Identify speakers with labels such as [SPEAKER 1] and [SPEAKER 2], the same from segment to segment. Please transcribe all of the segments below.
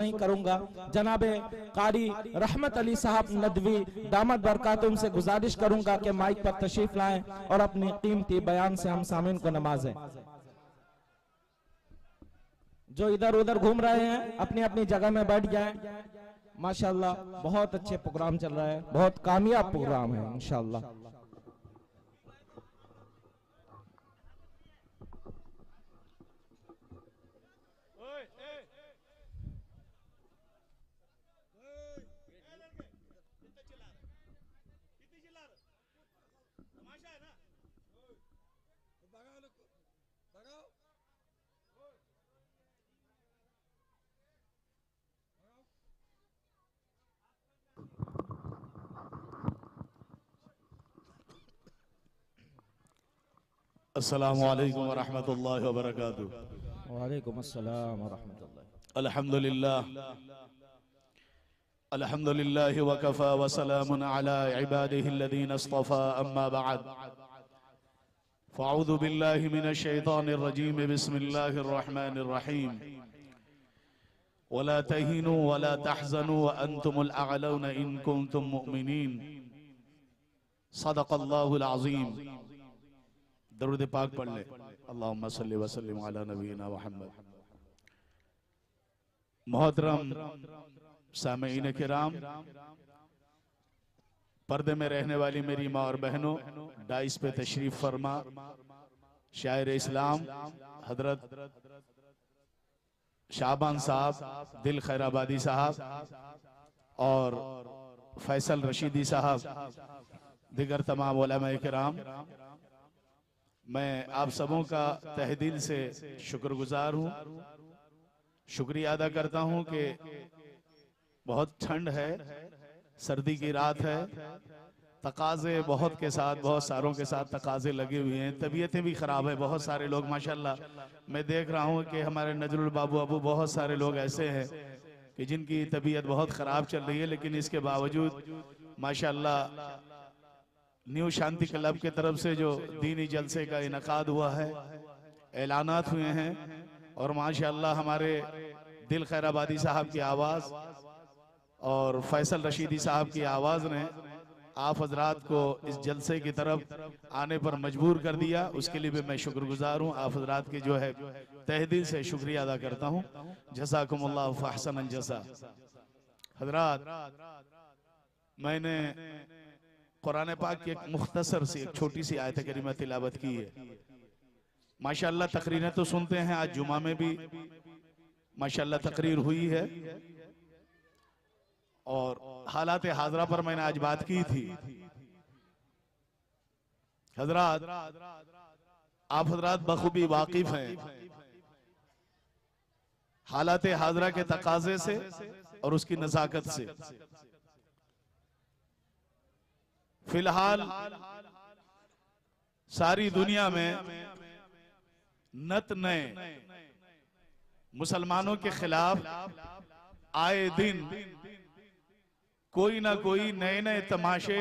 [SPEAKER 1] नहीं करूंगा। जनाबे कारी रहमत अली साहब नदवी दामद बरकातुम से गुजारिश करूंगा कि माइक पर तशरीफ लाएं और अपनी कीमती बयान से हम सामीन को नवाजें। जो इधर उधर घूम रहे हैं अपनी अपनी जगह में बैठ जाएं। माशाअल्लाह बहुत अच्छे प्रोग्राम चल रहा है, बहुत कामयाब प्रोग्राम है इंशाअल्लाह।
[SPEAKER 2] अस्सलामु अलैकुम व रहमतुल्लाहि व बरकातुहू।
[SPEAKER 1] वालेकुम अस्सलाम व रहमतुल्लाह।
[SPEAKER 2] अल्हम्दुलिल्लाह व कफ़ा व सलामुन अला इबादिहि अल्लज़ीना इस्तफ़ा अम्मा बअद। फ़अऊज़ु बिल्लाहि मिनश शैतानिर रजीम। बिस्मिल्लाहिर रहमानिर रहीम। वला तहीनु वला तहज़नु व अंतुमुल अअलौना इन कुंतुम मुमिनीन। सदक़ल्लाहुल अज़ीम। दरूद पाक पढ़ ले। अल्लाहुम्मा सल्लि व सल्लिम अला नबीना मुहम्मद। मोहतरम सामीईन किराम, पर्दे में रहने वाली मेरी माँ और बहनों, डाइस पे तशरीफ फरमा शायर इस्लाम हजरत शाबान साहब, दिल खैराबादी साहब और फैसल रशीदी साहब, दिगर तमाम उलमा किराम, मैं आप सबों का तहे दिल से शुक्रगुजार हूँ। शुक्रिया अदा करता हूँ कि बहुत ठंड है, सर्दी की रात है, तकाजे बहुत के साथ, बहुत सारों के साथ तकाजे लगे हुए हैं, तबीयतें भी ख़राब है। बहुत सारे लोग माशाल्लाह मैं देख रहा हूँ कि हमारे नजरुल बाबू अबू बहुत सारे लोग ऐसे हैं कि जिनकी तबीयत बहुत ख़राब चल रही है, लेकिन इसके बावजूद माशाल्लाह न्यू शांति क्लब के तरफ से जो दीनी जलसे का इनकाद हुआ है, ऐलानात हुए हैं और माशाल्लाह हमारे दिल खैराबादी साहब की आवाज़ और फैसल रशीदी साहब की आवाज़ ने आप हजरात को इस जलसे की तरफ आने पर मजबूर कर दिया। उसके लिए भी मैं शुक्रगुजार हूँ। आप हजरात की जो है तहे दिल से शुक्रिया अदा करता हूँ। जज़ाकुमुल्लाहु फअहसनल जज़ा। हजरात, मैंने कुरान पाक की एक मुख्तसर सी एक छोटी सी आयत करीमा तिलावत की है। माशाल्लाह तकरीरें तो सुनते हैं, आज जुमा में भी माशाल्लाह तकरीर हुई है और हालात हाजरा पर मैंने आज बात की थी। हजरात, आप हजरात बखूबी वाकिफ हैं हालात हाजरा के तकाजे से और उसकी नजाकत से। फिलहाल सारी दुनिया में नत नए मुसलमानों के खिलाफ आए दिन कोई ना कोई नए नए तमाशे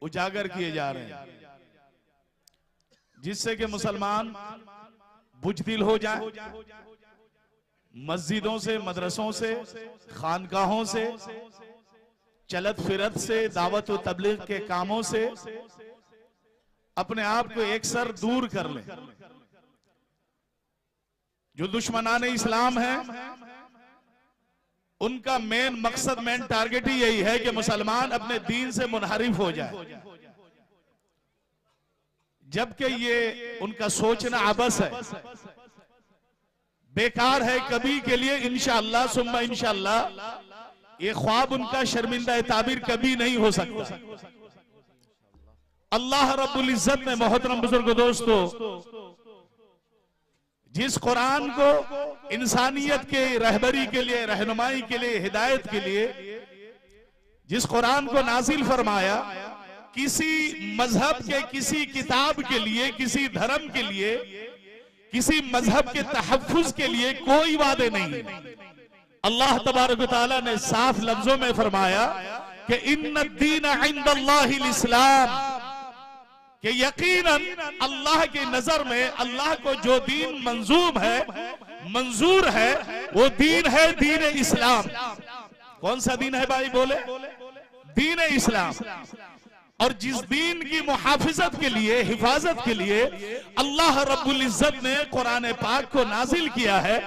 [SPEAKER 2] उजागर किए जा रहे हैं, जिससे कि मुसलमान बुजदिल हो जाए। मस्जिदों से, मदरसों से, खानकाहों से, चलत फिरत से, दावत व तबलीग के कामों से अपने आप को एकसर दूर कर लें। जो दुश्मनान इस्लाम है उनका मेन मकसद, मेन टारगेट ही यही है कि मुसलमान अपने दीन से मुनहरिफ हो जाए, जबकि ये उनका सोचना आबस है, बेकार है। कभी के लिए इंशाअल्लाह सुम्मा इंशाअल्लाह ये ख्वाब उनका शर्मिंदा ताबीर कभी नहीं हो सकता। अल्लाह रब्बुल इज्जत ने, मोहतरम बुजुर्ग दोस्तों, जिस कुरान को इंसानियत के रहबरी के लिए, रहनुमाई के लिए, हिदायत के लिए जिस कुरान को नाजिल फरमाया, किसी मजहब के, किसी किताब के लिए, किसी धर्म के लिए, किसी मजहब के तहफ्फुज के लिए कोई वादे नहीं। अल्लाह तबारक व तआला ने साफ लफ्जों में फरमाया कि इन्ना दीन इंदल्लाहिल इस्लाम, कि यकीनन अल्लाह की नजर में अल्लाह को जो दीन मंजूब है मंजूर है वो दीन है दीन इस्लाम। कौन सा दीन है भाई बोले? दीन इस्लाम। और जिस दीन की मुहाफिजत के लिए, हिफाजत के लिए अल्लाह रब्बुल इज्जत ने कुरान पाक को नाजिल किया है,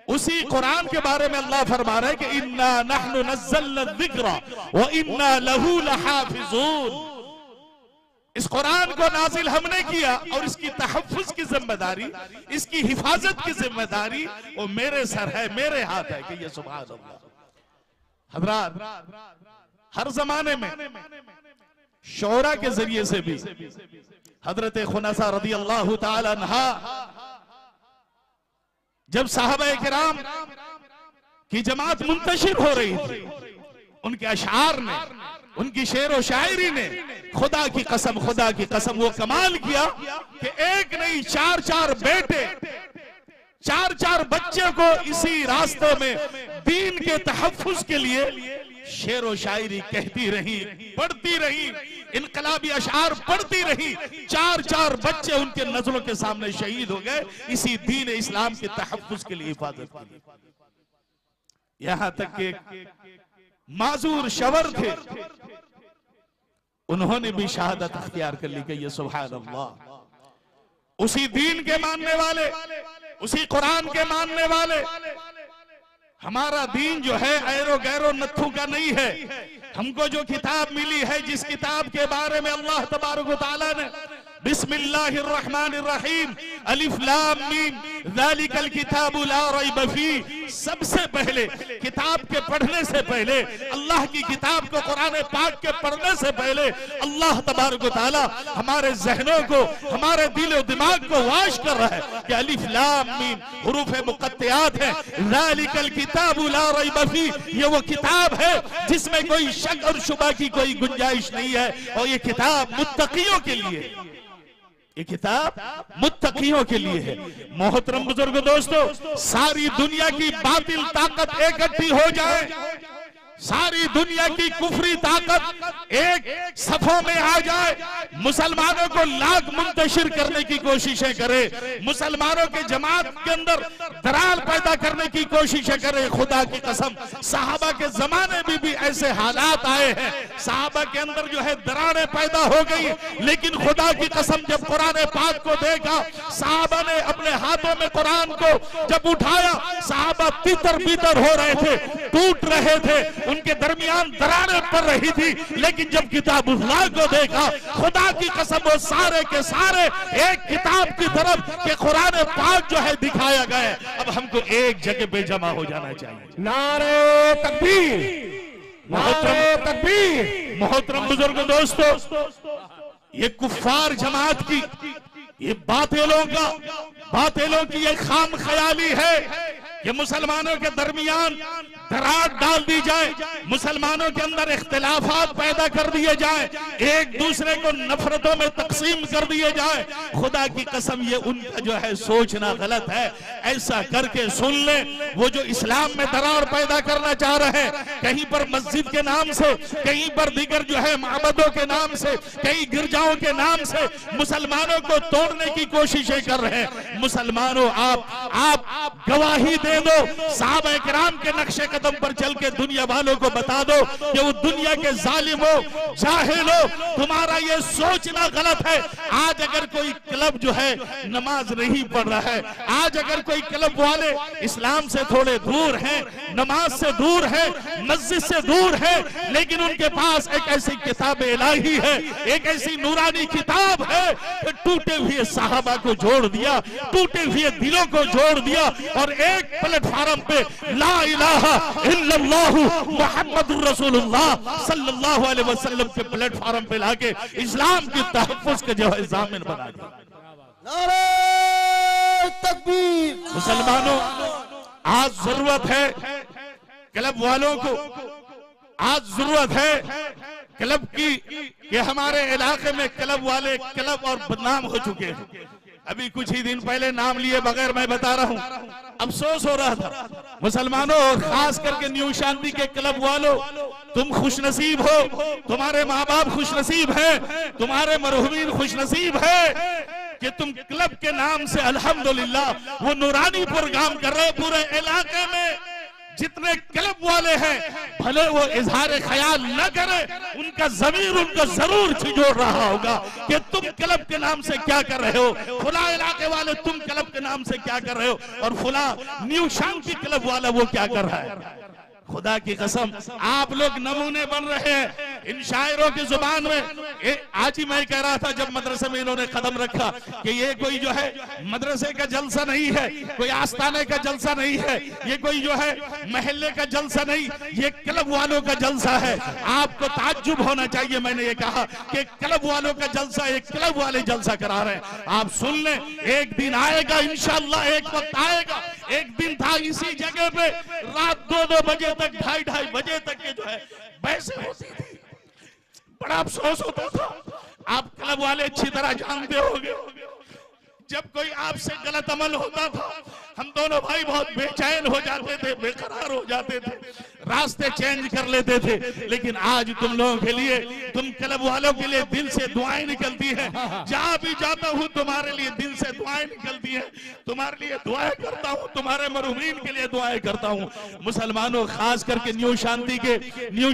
[SPEAKER 2] उसी कुरान के बारे में अल्लाह फरमा रहा है कि इन्ना नहनु नज़्ज़लना ज़िक्रा व इन्ना लहू लहाफिज़ून। इस कुरान को नाजिल हमने किया और इसकी तहफ़्फ़ुज़ की जिम्मेदारी, इसकी हिफाजत की जिम्मेदारी वो मेरे सर है, मेरे हाथ है। कि ये सुभान अल्लाह। हज़रात, हर जमाने में शोरा के जरिए से भी हजरत खुनसा रज़ी अल्लाह ताला अन्हा जब साहबा किराम की जमात मुंतशिर हो रही थी, उनके अशार ने, उनकी शेर व शायरी ने खुदा की कसम वो कमाल किया कि एक नहीं चार चार बेटे, चार चार बच्चे को इसी रास्ते में दीन के तहफ़्फ़ुज़ के लिए शेर व शायरी कहती रही, पढ़ती रही, इनकलाबी अशार पढ़ती रही। चार चार बच्चे उनके नजरों के सामने शहीद हो गए इसी दीन इस्लाम के तहफ़्फ़ुज़ के लिए, हिफाजत के लिए। यहां तक कि माजूर शवर थे, उन्होंने भी शहादत अख्तियार कर ली। कि ये सुभान अल्लाह। उसी दीन के मानने वाले, उसी कुरान के मानने वाले। हमारा दीन जो है ऐरो गैरो नत्थू का नहीं है। हमको जो किताब मिली है, जिस किताब के बारे में अल्लाह तबारक व तआला ने बिस्मिल्लाहिर्रहमानिर्रहीम अलिफ लाम मीम ज़ालिकल किताबु ला रैब फीह, सबसे पहले किताब के पढ़ने से पहले, अल्लाह की किताब को, कुरान पाक के पढ़ने से पहले अल्लाह तबारक व तआला हमारे ज़हनों को, हमारे दिल और दिमाग को वाश कर रहा है कि अलिफ लाम मीम हुरूफ मुक़त्तियात है। ज़ालिकल किताबु ला रैब फीह, ये वो किताब है जिसमें कोई शक और शुबा की कोई गुंजाइश नहीं है। और ये किताब मुत्तकियों के लिए, ये किताब मुत्तकियों के लिए है। मोहतरम बुजुर्ग दोस्तों, सारी दुनिया की बातिल ताकत इकट्ठी हो जाए, सारी दुनिया की कुफरी ताकत एक सफों में आ जाए, मुसलमानों को लाख मुंतशिर करने की कोशिशें करे, मुसलमानों के जमात के अंदर दरार पैदा करने की कोशिशें करे। खुदा की कसम, सहाबा के जमाने में भी ऐसे हालात आए हैं, सहाबा के अंदर जो है दरारें पैदा हो गई। लेकिन खुदा की कसम, जब कुरान पाक को देखा, सहाबा ने अपने हाथों में कुरान को जब उठाया, सहाबा तितर बितर हो रहे थे, टूट रहे थे, उनके दरमियान दरारें पड़ रही थी। लेकिन जब किताबुल्लाह को देखा, खुदा की कसम, वो सारे के सारे एक किताब की तरफ के कुरान पाक जो है दिखाया गया। अब हमको एक जगह पे जमा हो जाना चाहिए।
[SPEAKER 1] नारे तकबीर, नारे तकबीर।
[SPEAKER 2] मोहतरम बुजुर्ग दोस्तों, ये कुफ्फार जमात की, ये बातिलों की ये खाम ख्याली है कि मुसलमानों के दरमियान दरार डाल दी जाए, मुसलमानों के अंदर इख्तिलाफात पैदा कर दिए जाए, एक दूसरे को नफरतों में तकसीम कर दिए जाए। खुदा की कसम, ये उनका जो है सोचना गलत है। ऐसा करके सुन ले, वो जो इस्लाम में दरार पैदा करना चाह रहे हैं, कहीं पर मस्जिद के नाम से, कहीं पर दीगर जो है माबदों के नाम से, कहीं गिरजाओं के नाम से मुसलमानों को तोड़ने की कोशिशें कर रहे हैं। मुसलमानों, आप गवाही दे दो, सहाबा किराम के नक्शे कदम पर चल के दुनिया वालों को बता दो कि वो दुनिया के जालिमों, जाहिलों, तुम्हारा ये सोचना गलत है। आज अगर कोई क्लब जो है नमाज नहीं पढ़ रहा है, आज अगर कोई क्लब वाले इस्लाम से थोड़े दूर हैं, नमाज से दूर है, मस्जिद से दूर है, लेकिन उनके पास एक ऐसी किताब इलाही है, एक ऐसी नूरानी किताब है कि टूटे हुए सहाबा को जोड़ दिया, टूटे हुए दिलों को जोड़ दिया और एक प्लेटफार्म पे ला इलाहा इल्लल्लाहु मुहम्मदुर रसूलुल्लाह सल्लल्लाहु अलैहि वसल्लम के प्लेटफार्म पे लाके इस्लाम की तहफ़्फ़ुज़ के जो है ज़ामिन बना दिया।
[SPEAKER 3] नारे तकबीर।
[SPEAKER 2] मुसलमानों, आज जरूरत है क्लब वालों को, आज जरूरत है क्लब की कि हमारे इलाके में क्लब वाले क्लब और बदनाम हो चुके हैं। अभी कुछ ही दिन पहले नाम लिए बगैर मैं बता रहा हूं, अफसोस हो रहा था। मुसलमानों और खास करके न्यू शांति के क्लब वालों, तुम खुशनसीब हो, तुम्हारे माँ बाप खुशनसीब हैं, तुम्हारे मरहुमीन खुशनसीब है कि तुम क्लब के नाम से अल्हम्दुलिल्लाह वो नूरानी प्रोग्राम कर रहे हो। पूरे इलाके में जितने क्लब वाले हैं भले वो इजहार ख्याल न करे, उनका ज़मीर उनको जरूर झिझोड़ रहा होगा कि तुम क्लब के नाम से क्या कर रहे हो, फुला इलाके वाले तुम क्लब के नाम से क्या कर रहे हो, और फुला न्यू शांति क्लब वाला वो क्या कर रहा है। खुदा की कसम आप लोग नमूने बन रहे हैं इन शायरों की जुबान में। आज ही मैं कह रहा था जब मदरसे में इन्होंने कदम रखा कि ये कोई जो है मदरसे का जलसा नहीं है, कोई आस्थाने का जलसा नहीं है, ये कोई जो है महल्ले का जलसा नहीं, ये क्लब वालों का जलसा है। आपको ताज्जुब होना चाहिए। मैंने ये कहा कि क्लब वालों का जलसा, एक क्लब वाले जलसा करा रहे हैं। आप सुन लें, एक दिन आएगा इंशाअल्लाह, एक वक्त आएगा। एक दिन था इसी जगह पे रात 2-2 बजे तक, 2:30 बजे तक के जो है बहसें होती थी, बड़ा अफसोस होता था। आप क्लब वाले अच्छी तरह जानते होंगे, जब कोई आपसे गलत अमल होता था हम दोनों भाई बहुत बेचैन हो जाते थे, बेकरार हो जाते थे, रास्ते चेंज कर लेते थे। लेकिन आज तुम लोगों के लिए, तुम क्लब वालों के लिए दिल से दुआएं निकलती हैं। जहां भी जाता हूं तुम्हारे लिए दिल से दुआएं निकलती हैं, तुम्हारे लिए दुआएं करता हूं, तुम्हारे मरूमीन के लिए दुआएं करता हूं। मुसलमानों, खास करके न्यू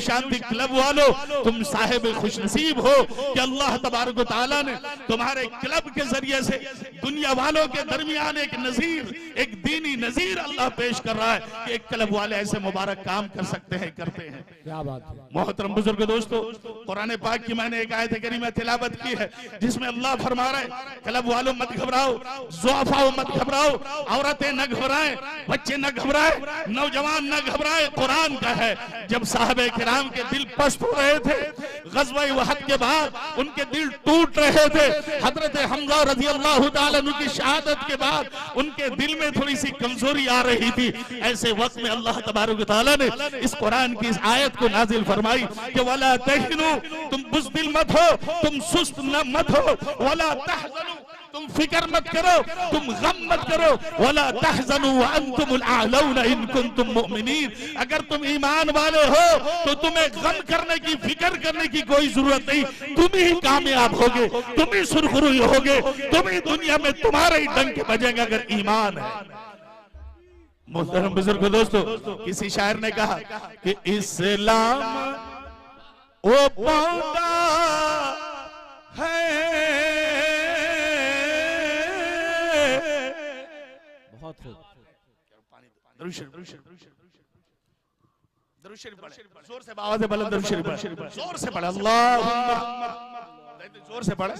[SPEAKER 2] शांति क्लब वालों, तुम साहिब खुशनसीब हो कि अल्लाह तबारक व तआला ने तुम्हारे क्लब के जरिए से दुनिया वालों के दरमियान एक नजीर, एक दीनी नजीर अल्लाह पेश कर रहा है कि एक क्लब वाले ऐसे मुबारक काम कर सकते हैं, करते हैं। क्या बात है। मोहतरम बुजुर्ग दोस्तों, कुरान पाक की मैंने एक आयत करीमा तिलावत की है जिसमें अल्लाह फरमा रहे हैं क्लब वालों मत घबराओ, ज़ुआफाओ मत घबराओ, औरतें न घबराएं, बच्चे न घबराएं, नौजवान न घबराएं। कुरान का है जब साहबे किराम के दिल पस्त हो रहे थे, ग़ज़वा वहद के बाद उनके दिल टूट रहे थे, हजरत हमज़ा रज़ी अल्लाह तआला अन्हु की शहादत के बाद उनके दिल में थोड़ी सी कमजोरी आ रही थी। ऐसे वक्त में अल्लाह तबारक व तआला ने इस कुरान की इस आयत को नाजिल फरमाई कि वला तहिनु, तुम बुज़दिल मत हो, तुम सुस्त न मत हो, वला तहज़नु, तुम फिक्र मत करो, तुम गम मत करो, वला तहज़नु व अंतुमुल आलौना इन कुंतुम मुमिनीन। अगर तुम ईमान वाले हो तो तुम्हें गम करने की, फिक्र करने की कोई जरूरत नहीं। तुम ही कामयाब होगे, तुम ही सुरखुरू होगे, तुम ही दुनिया में तुम्हारे ही डंके बजेंगे अगर ईमान है। मोहतरम बुजुर्ग दोस्तों, किसी शायर ने कहा कि इस्लाम वो पौधा है, बहुत जोर से आवाज़ है बुलंद, जोर से पढ़े, अल्लाह जोर से पढ़े।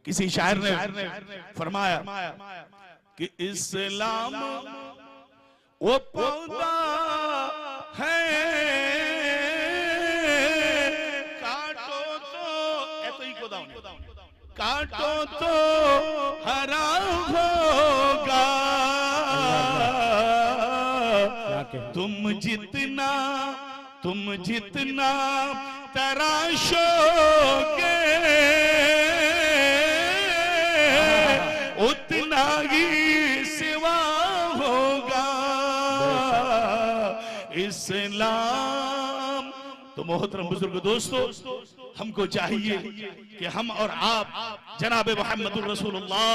[SPEAKER 2] किसी शायर ने फरमाया कि इस्लाम वो पौधा है, काटो तो हरा होगा, तुम जितना तराशोगे उतना ही सिवा होगा इस्लाम। तो मोहतरम बुजुर्ग दोस्तों, हमको चाहिए कि हम और आप जनाब मुहम्मदुर रसूलुल्लाह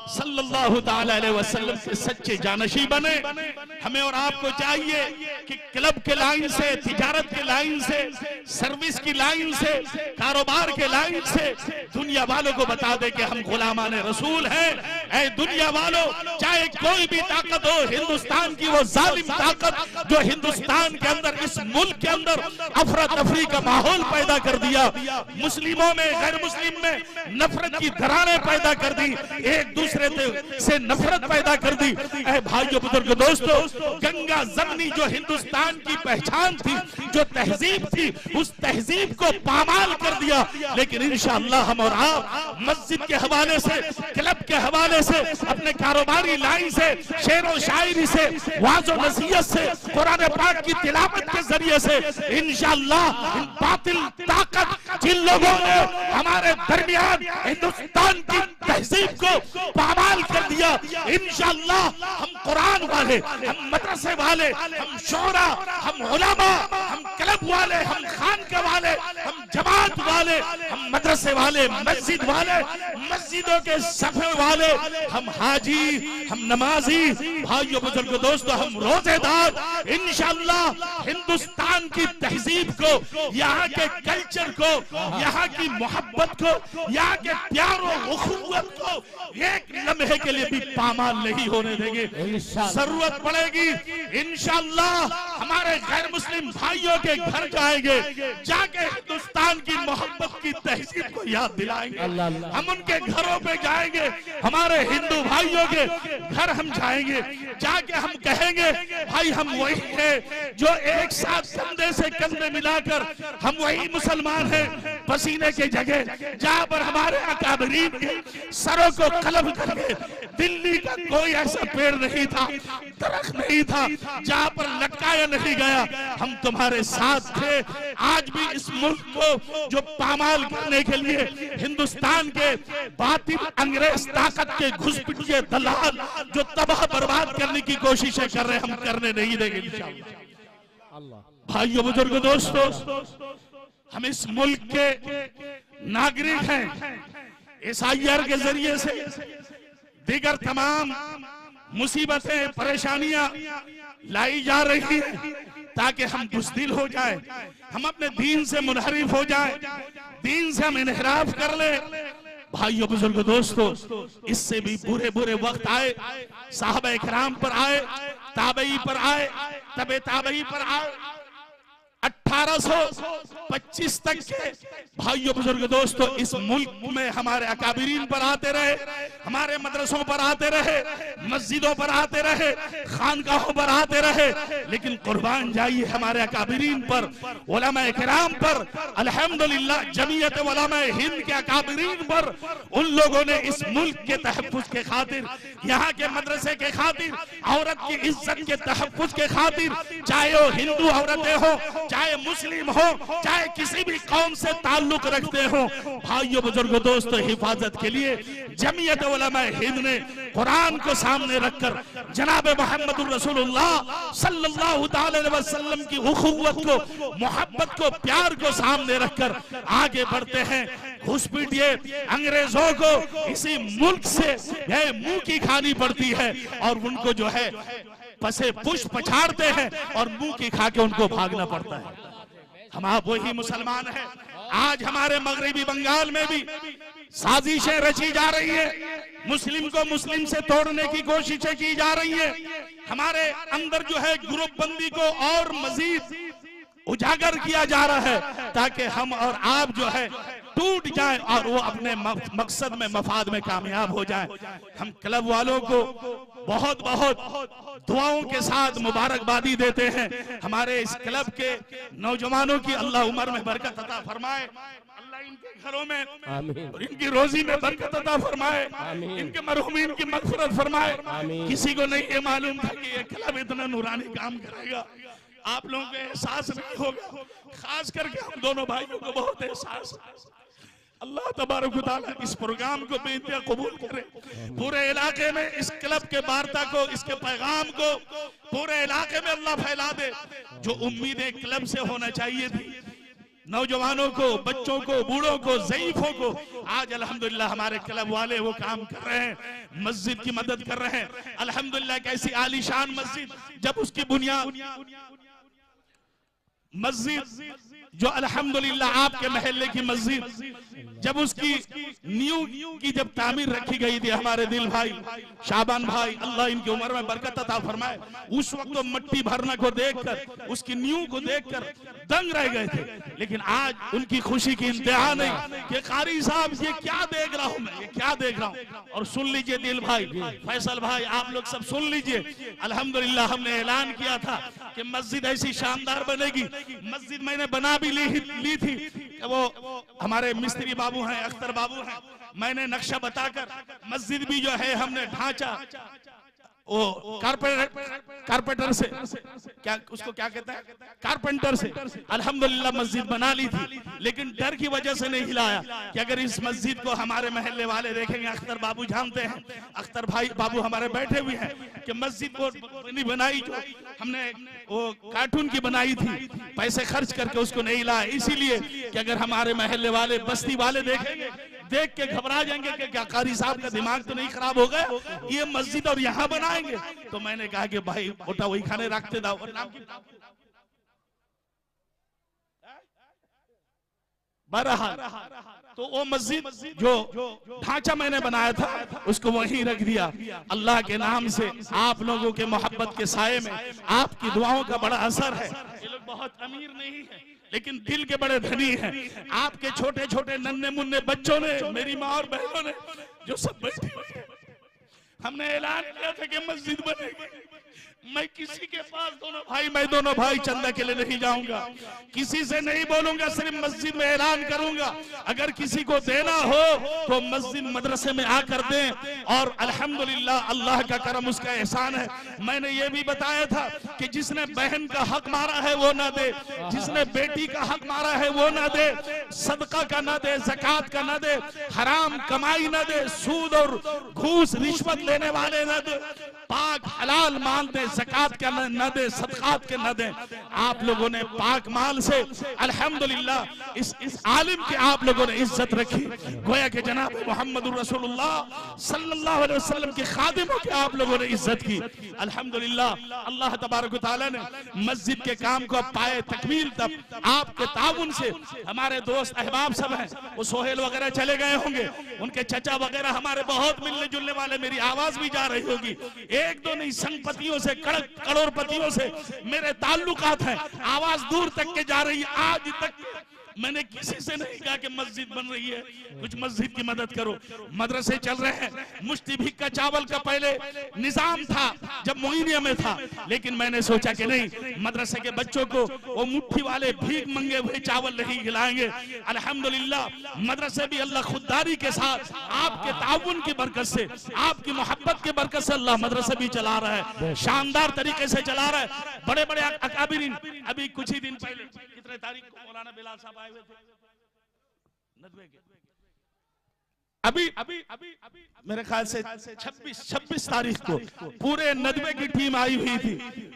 [SPEAKER 2] सल्लल्लाहु ताला अलैहि वसल्लम के सच्चे जानशी बने। हमें और आपको चाहिए कि क्लब के लाइन से, तिजारत के लाइन से, सर्विस की लाइन से, कारोबार के लाइन से दुनिया वालों को बता दे कि हम गुलामान रसूल हैं। ऐ दुनिया वालों, चाहे कोई भी ताकत हो, हिंदुस्तान की वो जालिम ताकत जो हिंदुस्तान के अंदर, इस मुल्क के अंदर अफरा तफरी का माहौल पैदा कर दिया, मुस्लिमों में, गैर मुस्लिम में नफरत की दरारें पैदा कर दी, एक दूसरे से नफरत पैदा कर दी। ऐ भाइयों बुजुर्ग दोस्तों, गंगा जमनी जो हिंदुस्तान की पहचान थी, जो तहजीब थी, उस तहजीब को पामाल कर दिया। लेकिन इंशाअल्लाह हम और आप मस्जिद के हवाले से, क्लब के हवाले से, अपने कारोबारी लाइन से, शेर और शायरी से, वाज़ और नसीहत से, कुरान पाक की तिलावत के जरिए से इंशाअल्लाह इन बातिल ताकत जिन लोगों ने हमारे दरमियान हिंदुस्तान की तहजीब को पामाल कर दिया, इंशाअल्लाह हम कुरान वाले, हम मदरसे वाले, हम शोरा, हम उलमा, हम क्लब वाले, हम खानका वाले, हम जमात वाले, हम मदरसे वाले, मस्जिद वाले, मस्जिदों के सफे वाले, हम हाजी, हम नमाजी, भाइयों बुजुर्गों दोस्तों, हम रोजेदार, इंशाअल्लाह हिंदुस्तान की तहजीब को, यहाँ के कल्चर को, यहाँ की मोहब्बत को, यहाँ के प्यार और उखुव्वत को एक लम्हे के लिए भी पामाल नहीं होने देंगे। जरूरत पड़ेगी इंशाअल्लाह हमारे गैर मुस्लिम भाइयों के घर जाएंगे, जाके हिंदुस्तान की मोहब्बत की तहजीब को याद दिलाएंगे। हम उनके घरों पे जाएंगे, हमारे हिंदू भाइयों के घर हम जाएंगे, जाके हम कहेंगे भाई हम वही हैं जो एक साथ कंधे से कंधे मिलाकर हम वही मुसलमान हैं। पसीने की जगह जहां पर हमारे अकाबरीन के सरों को कलम करके दिल्ली का कोई ऐसा पेड़ नहीं था, दरख्त नहीं था जहां पर लटकाया नहीं गया, हम तुम्हारे साथ थे। आज भी इस मुल्क को जो पामाल करने के लिए हिंदुस्तान के बातिल अंग्रेज ताकत के घुसपैठिए दलाल जो तबाह बर्बाद करने की कोशिशें कर रहे हैं, हम करने नहीं देंगे इंशाअल्लाह। भाइयों बुजुर्गों दोस्तों, हम इस मुल्क के नागरिक हैं। SIR के जरिए से दीगर तमाम मुसीबतें परेशानियां लाई जा रही हैं ताकि हम बुज़दिल हो जाए, हम अपने दीन से मुनहरिफ हो जाए, दीन से हम इनहराफ कर ले। भाइयों बुजुर्गों दोस्तों, इससे भी बुरे बुरे वक्त आए, साहबा इकराम पर आए, ताबई पर आए, तबे ताबई पर आए, 1825 तक के भाइयों बुजुर्गों दोस्तों इस मुल्क में हमारे अकाबिरीन पर आते रहे, हमारे मदरसों पर आते रहे, मस्जिदों पर आते रहे, खानकाहों पर आते रहे, लेकिन कुर्बान जाइए हमारे अकाबिरीन पर, उलमाए किराम पर, अल्हम्दुलिल्लाह जमीयत उलमाए हिंद के अकाबिरीन पर। उन लोगों ने इस मुल्क के तहफ्फुज के खातिर, यहाँ के मदरसे के खातिर, औरत की इज्जत के तहफ्फुज के खातिर, चाहे वो हिंदू औरतें हो, चाहे मुस्लिम हो, चाहे किसी भी कौम से ताल्लुक रखते हो, भाइयों बुजुर्गों दोस्तों, हिफाजत के लिए जमीयत उलमाए हिंद ने कुरान को सामने रखकर जनाब मोहम्मद रसूलुल्लाह सल्लल्लाहु अलैहि वसल्लम की उखुव्वत को, मोहब्बत को, प्यार को सामने रखकर आगे बढ़ते हैं। घुसपैठिए अंग्रेजों को इसी मुल्क से मुंह की खानी पड़ती है और उनको जो है पसे पुष्प पछाड़ते हैं और मुंह की खा के उनको भागना पड़ता है। हम आप वही मुसलमान हैं। आज हमारे मगरबी बंगाल में भी साजिशें रची जा रही है, मुस्लिम को मुस्लिम से तोड़ने की कोशिशें की जा रही है। हमारे अंदर जो है ग्रुप बंदी को और मजीद उजागर किया जा रहा है ताकि हम और आप जो है टूट जाए और वो अपने मकसद में, मफाद में कामयाब हो जाए। हम क्लब वालों को बहुत बहुत दुआओं के साथ मुबारकबादी देते हैं। हमारे इस क्लब के नौजवानों की अल्लाह उम्र में बरकत अता फरमाए, अल्लाह इनके घरों में और इनकी रोजी में बरकत अता फरमाए, इनके मरहुमीन की मगफिरत फरमाए। किसी को नहीं ये मालूम था कि ये क्लब इतना नूरानी काम करेगा। आप लोगों को एहसास नहीं होगा, खास करके हम दोनों भाइयों को बहुत एहसास है। अल्लाह तबारक व तआला इस प्रोग्राम को बेइंतहा कबूल करे, पूरे इलाके में इस क्लब के वार्ता को, इसके पैगाम को पूरे इलाके में अल्लाह फैला दे। जो उम्मीदें क्लब से होना चाहिए थी, नौजवानों को, बच्चों को, बूढ़ों को, ज़ईफों को, आज अल्हम्दुलिल्लाह हमारे क्लब वाले वो काम कर रहे हैं, मस्जिद की मदद कर रहे हैं। अल्हम्दुलिल्लाह कैसी आलीशान मस्जिद, जब उसकी बुनियाद मस्जिद जो अल्हम्दुलिल्लाह आपके महल्ले की मस्जिद जब उसकी नींव की जब तामीर रखी गई थी, हमारे दिल भाई शाबान भाई अल्लाह इनकी उम्र में बरकत अता फरमाए, उस वक्त तो मट्टी भरना को देखकर, उसकी नींव को देखकर दंग रह गए थे। लेकिन आज उनकी खुशी की इंतहा नहीं कि कारी साहब ये क्या देख रहा हूं मैं, ये क्या देख रहा हूं। और सुन लीजिए दिल भाई, फैसल भाई, आप लोग सब सुन लीजिए, अल्हम्दुलिल्लाह हमने ऐलान किया था कि मस्जिद ऐसी शानदार बनेगी। मस्जिद मैंने बना भी ली थी, वो हमारे मिस्त्री बाबू हैं, अख्तर बाबू हैं, मैंने नक्शा बताकर मस्जिद भी जो है हमने ढांचा वो कारपेंटर से, क्या उसको क्या कहते हैं, कारपेंटर से अल्हम्दुलिल्लाह मस्जिद बना ली थी, लेकिन डर की वजह से नहीं हिलाया कि अगर इस मस्जिद को हमारे महल्ले वाले देखेंगे, अख्तर बाबू जानते हैं, अख्तर भाई बाबू हमारे बैठे हुए हैं, कि मस्जिद को नहीं बनाई जो हमने वो कार्टून की बनाई थी, पैसे खर्च करके उसको नहीं लाया, इसीलिए कि अगर हमारे महल्ले वाले बस्ती वाले देखेंगे, देख के घबरा जाएंगे कि क्या कारी साहब का दिमाग तो नहीं खराब हो गया, ये मस्जिद और यहाँ बनाएंगे। तो मैंने कहा कि भाई उठा वही खाने रखते दाओ। और नाम की बहरहाल तो वो मस्जिद जो ढांचा मैंने बनाया था उसको वहीं रख दिया। अल्लाह के नाम से आप लोगों के मोहब्बत के साये में आपकी दुआओं का बड़ा असर है। ये लोग बहुत अमीर नहीं है लेकिन दिल के बड़े धनी हैं। आपके छोटे छोटे नन्हे मुन्ने बच्चों ने, मेरी माँ और बहनों ने जो सब बैठी हुई है, हमने ऐलान किया था कि मस्जिद बनेगी। मैं किसी के पास मैं दोनों भाई चंदा के लिए नहीं जाऊंगा, किसी से नहीं बोलूंगा, सिर्फ मस्जिद में ऐलान करूंगा अगर किसी को देना हो तो मस्जिद मदरसे में आकर दें। और अल्हम्दुलिल्लाह अल्लाह का करम, उसका एहसान है। मैंने ये भी बताया था कि जिसने बहन का हक मारा है वो ना दे, जिसने बेटी का हक मारा है वो ना दे, सदका का ना दे, ज़कात का ना दे, हराम कमाई ना दे, सूद और घूस रिश्वत लेने वाले ना दे, पाक हलाल माल दे, ज़कात का न दे, सदकात के न दे। आप लोगों ने पाक माल से अल्हम्दुलिल्लाह इस आलिम की आप लोगों ने इज्जत रखी। गोया के जनाब मोहम्मद रसूलुल्लाह सल्लल्लाहु अलैहि वसल्लम के खादिमों की आप लोगों ने इज्जत की। अल्हम्दुलिल्लाह अल्लाह तबारक व तआला ने मस्जिद के काम को पाए तकमील तक आपके ताउन से। हमारे दोस्त अहबाब सब हैं, वो सोहेल वगैरह चले गए होंगे, उनके चचा वगैरह हमारे बहुत मिलने जुलने वाले, मेरी आवाज भी जा रही होगी। एक दो नहीं, संपत्तियों से, करोड़पतियों से मेरे ताल्लुकात हैं, आवाज दूर तक के जा रही है। आज तक मैंने किसी से नहीं कहा कि मस्जिद बन रही है, कुछ मस्जिद की मदद करो। मदरसे चल रहे हैं, मुश्ती भीख का चावल का पहले निजाम था जब मोइनिया में था, लेकिन मैंने सोचा कि नहीं, मदरसे के बच्चों को वो मुट्ठी वाले भीख मंगे हुए चावल नहीं खिलाएंगे। अल्हम्दुलिल्लाह मदरसे भी अल्लाह खुददारी के साथ आपके ताउन की बरकत से, आपकी मोहब्बत की बरकत से अल्लाह मदरसे भी चला रहा है, शानदार तरीके से चला रहा है। बड़े बड़े अकाबिरीन, अभी कुछ ही दिन पहले, कितने तारीख को मौलाना बिलाल साहब आए हुए थे नदवे के, अभी मेरे ख्याल से 26 तारीख को पूरे नदवे की टीम आई हुई थी।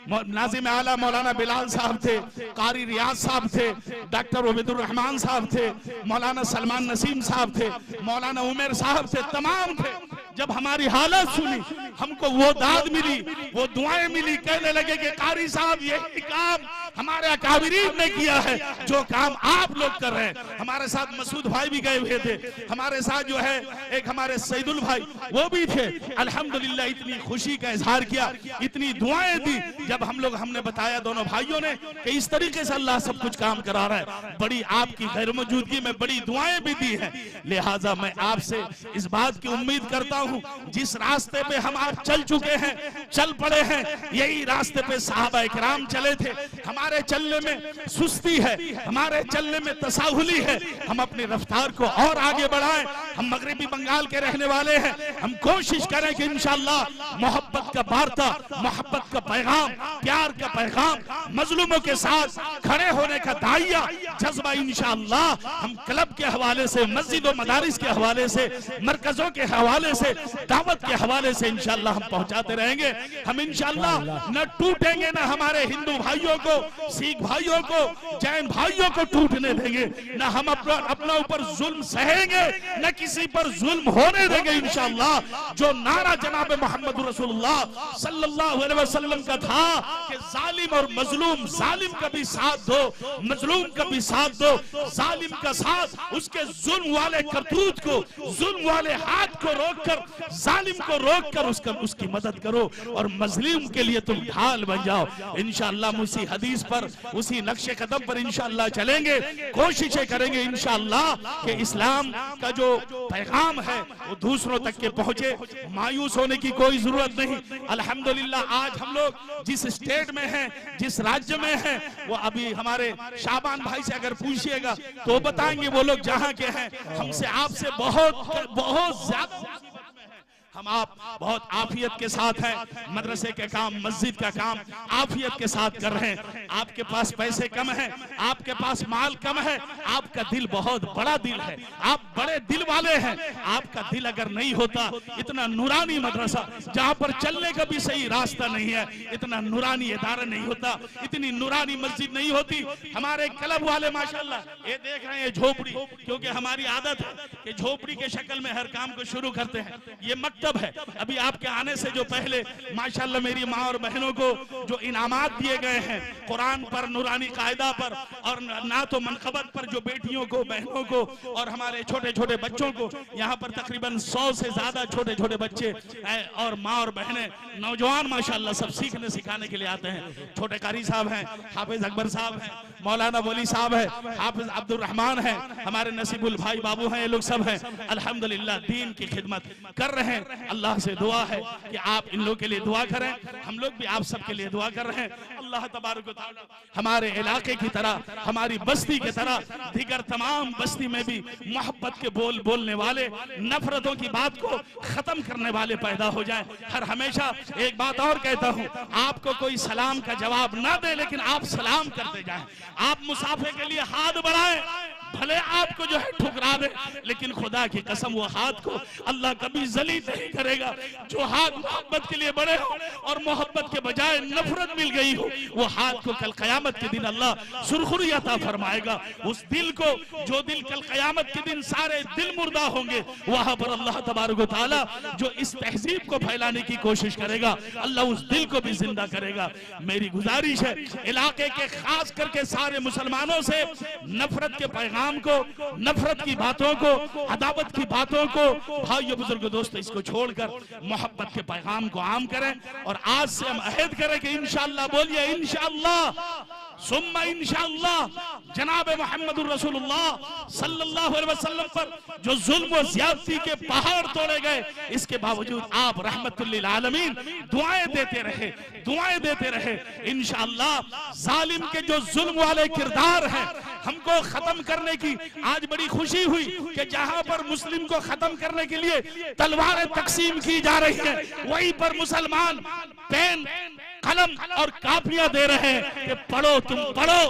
[SPEAKER 2] नाज़िम आला मौलाना बिलाल साहब थे, कारी रियाज साहब थे, डॉक्टर उबैदुर रहमान साहब थे, मौलाना सलमान नसीम साहब थे, मौलाना उमर साहब थे, तमाम थे। जब हमारी हालत सुनी, हमको वो दाद मिली, वो दुआएं मिली, कहने लगे कि कारी साहब यही काम हमारे अकाबिरीन ने किया है जो काम आप लोग कर रहे हैं। हमारे साथ मसूद भाई भी गए हुए थे, हमारे साथ जो है एक हमारे सईदुल भाई वो भी थे। अल्हम्दुलिल्लाह इतनी खुशी का इजहार किया, इतनी दुआएं दी जब हमने बताया दोनों भाइयों ने कि इस तरीके से अल्लाह सब कुछ काम करा रहा है। बड़ी आपकी गैर मौजूदगी में बड़ी दुआएं भी दी हैं। लिहाजा मैं आपसे इस बात की उम्मीद करता हूं, जिस रास्ते पे हम आप चल चुके हैं, चल पड़े हैं, यही रास्ते पे सहाबा इकराम चले थे। हमारे चलने में सुस्ती है, हमारे चलने में तसाहुली है, हम अपनी रफ्तार को और आगे बढ़ाएं। हम मगरिबी बंगाल के रहने वाले हैं, हम कोशिश करें कि इंशाअल्लाह मोहब्बत का वार्ता, मोहब्बत का पैगाम, प्यार का पैगाम, मजलूमों के साथ खड़े होने का दाइया जज्बा इंशाअल्लाह हम क्लब के हवाले से, मस्जिद और मदारिस के हवाले से, मरकजों के हवाले से, दावत के हवाले से इंशाअल्लाह हम पहुंचाते रहेंगे। हम इंशाअल्लाह न टूटेंगे, न हमारे हिंदू भाइयों को, सिख भाइयों को, जैन भाइयों को टूटने देंगे, न हम अपना ऊपर जुल्म सहेंगे, न किसी पर जुल्म होने देंगे इंशाअल्लाह। जो नारा जनाब मोहम्मद रसूलुल्लाह सल्लल्लाहु अलैहि वसल्लम का था कि जालिम और मजलूम, जालिम का भी साथ दो, मजलूम का भी साथ दो, जालिम का साथ, उसके जुल्म वाले करतूत को, जुल्म वाले हाथ को रोककर, जालिम को रोककर उसकी मदद करो और मजलूम के लिए तुम ढाल बन जाओ। इंशाअल्लाह उसी हदीस पर, उसी नक्शे कदम पर इंशाअल्लाह चलेंगे, कोशिशें करेंगे इंशाअल्लाह कि इस्लाम का जो पैगाम है वो दूसरों तक के पहुंचे। मायूस होने की कोई जरूरत नहीं। अल्हम्दुलिल्लाह आज हम लोग जिस स्टेट में हैं, जिस राज्य में हैं, वो अभी हमारे शाबान भाई से अगर पूछिएगा तो बताएंगे वो लोग जहां के हैं, हमसे आपसे बहुत बहुत ज्यादा हम आप बहुत आफियत के साथ हैं, मदरसे के काम, मस्जिद का काम आफियत के साथ कर रहे हैं। आपके पास पैसे कम है, आपके पास माल कम है, आपका दिल बहुत बड़ा दिल है, आप बड़े दिल वाले हैं। आपका दिल अगर नहीं होता, इतना नूरानी मदरसा जहां पर चलने का भी सही रास्ता नहीं है, इतना नूरानी इदारा नहीं होता, इतनी नूरानी मस्जिद नहीं होती। हमारे क्लब वाले माशाल्लाह ये देख रहे हैं झोपड़ी, क्योंकि हमारी आदत है कि झोपड़ी के शक्ल में हर काम को शुरू करते हैं। ये मकतब है। अभी आपके आने से जो पहले माशाल्लाह मेरी माँ और बहनों को जो इनामात दिए गए हैं कुरान पर, नूरानी कायदा पर और ना तो मनकबत पर, जो बेटियों को, बहनों को और हमारे छोटे छोटे बच्चों को, यहाँ पर तकरीबन 100 से ज्यादा छोटे छोटे बच्चे और माँ और बहनें, नौजवान माशाल्लाह सब सीखने सिखाने के लिए आते हैं। छोटे कारी साहब हैं, हाफिज अकबर साहब हैं, मौलाना वली साहब है, हाफिज अब्दुल रहमान है, हमारे नसीबुल भाई बाबू हैं, ये लोग सब हैं। अल्हम्दुलिल्लाह दीन की खिदमत कर रहे हैं। अल्लाह से दुआ है कि आप इन लोगों के लिए दुआ करें, हम लोग भी आप सबके लिए दुआ कर रहे हैं। अल्लाह तबारक व तआला हमारे इलाके की तरह, हमारी बस्ती की तरह दीगर तमाम बस्ती में भी मोहब्बत के बोल बोलने वाले, नफरतों की बात को खत्म करने वाले पैदा हो जाएं। हर हमेशा एक बात और कहता हूं, आपको कोई सलाम का जवाब ना दे, लेकिन आप सलाम करते जाएं। आप मुसाफिर के लिए हाथ बढ़ाएं, भले आपको जो है ठुकरा दे, लेकिन खुदा की कसम वो हाथ को अल्लाह कभी जलील नहीं करेगा। जो हाथ मोहब्बत के लिए बढ़े हो और मोहब्बत के बजाय नफरत मिल गई हो, वो हाथ को कल कयामत के दिन अल्लाह सुरखुरी अता फरमाएगा। उस दिल को, जो दिल कल कयामत के दिन सारे दिल मुर्दा होंगे, वहां पर अल्लाह तबारक व तआला जो इस तहजीब को फैलाने की कोशिश करेगा, अल्लाह उस दिल को भी जिंदा करेगा। मेरी गुजारिश है इलाके के खास करके सारे मुसलमानों से नफरत के पैगाम को, नफरत की बातों को, अदावत की बातों को, भाइयों बुजुर्गों दोस्तों, इसको छोड़कर मोहब्बत के पैगाम को आम करें। और आज से हम अहद करें कि इंशाअल्लाह, बोलिए इंशाअल्लाह सुम्मा इंशाअल्लाह, जनाब मोहम्मदुर रसूलुल्लाह सल्लल्लाहु अलैहि वसल्लम पर जो जुल्म और ज्यादती के पहाड़ तोड़े गए, इसके बावजूद आप रहमतुल लिल आलमीन दुआएं देते रहे, दुआएं देते रहे। इंशाअल्लाह जालिम के जो जुल्म वाले किरदार हैं, हमको खत्म करने की आज बड़ी खुशी हुई कि जहां पर मुस्लिम को खत्म करने के लिए तलवारें तकसीम की जा रही है, वहीं पर मुसलमान पेन, कलम और कापियां दे रहे हैं कि पढ़ो, तुम पढ़ो।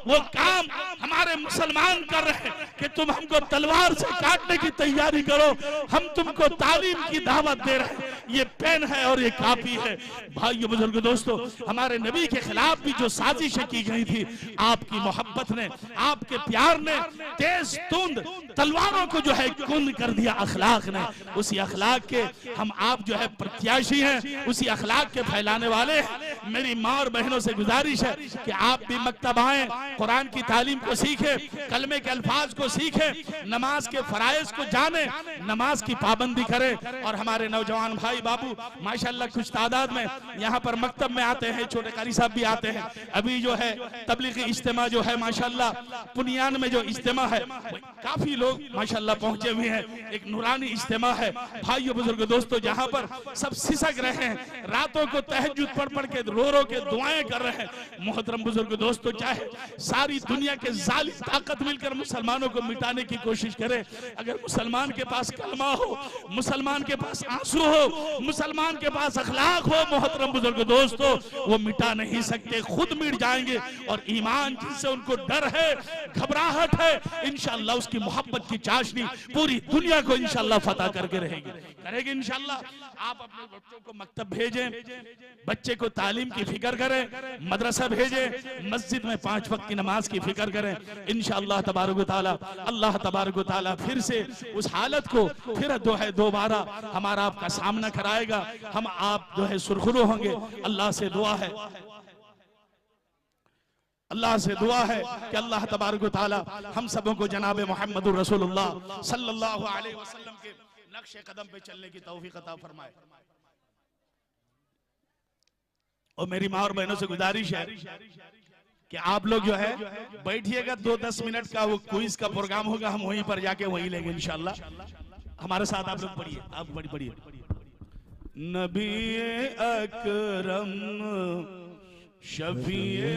[SPEAKER 2] वो काम हमारे मुसलमान कर रहे हैं कि तुम हमको तलवार से काटने की तैयारी करो, हम तुमको तालीम की दावत दे रहे हैं। ये पेन है और ये कापी है। भाइयों बुजुर्गों दोस्तों, हमारे नबी के खिलाफ भी जो साजिशें की गई थी, आपकी मोहब्बत ने, आपके प्यार ने तेज तुंद तलवारों को जो है कुंद कर दिया अखलाक ने। उसी अखलाक के हम आप जो है प्रत्याशी हैं, उसी अखलाक के फैलाने वाले हैं। मेरी माँ और बहनों से गुजारिश है कि आप भी मकतब आए, कुरान की तालीम को सीखे, कलमे के अल्फाज को सीखे, नमाज के फराइज को जाने, नमाज की पाबंदी करें। और हमारे नौजवान भाई बाबू माशाल्लाह कुछ तादाद में यहाँ पर मकतब में आते हैं, छोटे कारी साहब भी आते हैं। अभी जो है तबलीगी इज्तिमा जो है माशाल्लाह पुनियान में जो इज्तिमा है, काफी लोग माशाल्लाह पहुंचे हुए हैं। एक नूरानी इज्तिमा है भाइयों बुजुर्गों दोस्तों, जहाँ पर सब सिसक रहे हैं, रातों को तहज्जुद पढ़ के रो रो के दुआएं कर रहे हैं। मोहतरम बुजुर्ग दोस्तों, चाहे सारी दुनिया के जालिम ताकत मिलकर मुसलमानों को मिटाने की कोशिश करे, अगर मुसलमान के पास कलमा हो, मुसलमान के पास आंसू हो, मुसलमान के पास अखलाक हो, मोहतरम बुजुर्ग दोस्तों, वो मिटा नहीं सकते, खुद मिट जाएंगे। और ईमान जिनसे उनको डर है, घबराहट है, इंशाअल्लाह उसकी मोहब्बत की चाशनी पूरी दुनिया को इंशाअल्लाह फतह करके करेगी इंशाअल्लाह। आप अपने बच्चों को मकतब भेजें, बच्चे को तालीम की फिक्र करें, मदरसा भेजें, मस्जिद में 5 वक्त की नमाज की फिक्र करें। इंशाअल्लाह तबारक व तआला, अल्लाह तबारक व तआला फिर से उस हालत को फिर जो है दोबारा हमारा आपका सामना कराएगा। हम आप जो है सुरखुरू होंगे। अल्लाह से दुआ है, अल्लाह से दुआ है कि अल्लाह तबारक व तआला हम सबों को जनाब मोहम्मदुर रसूलुल्लाह सल्लल्लाहु अलैहि वसल्लम के नक्शे कदम पे चलने की तौफीक अता फरमाए। और मेरी माँ और बहनों से गुजारिश है कि आप लोग जो है बैठिएगा, 2-10 मिनट का वो क्विज का प्रोग्राम होगा, हम वहीं पर जाके वहीं लेंगे इंशाअल्लाह। हमारे साथ आप लोग पढ़िए, आप पढ़िए। नबी अकरम शफीए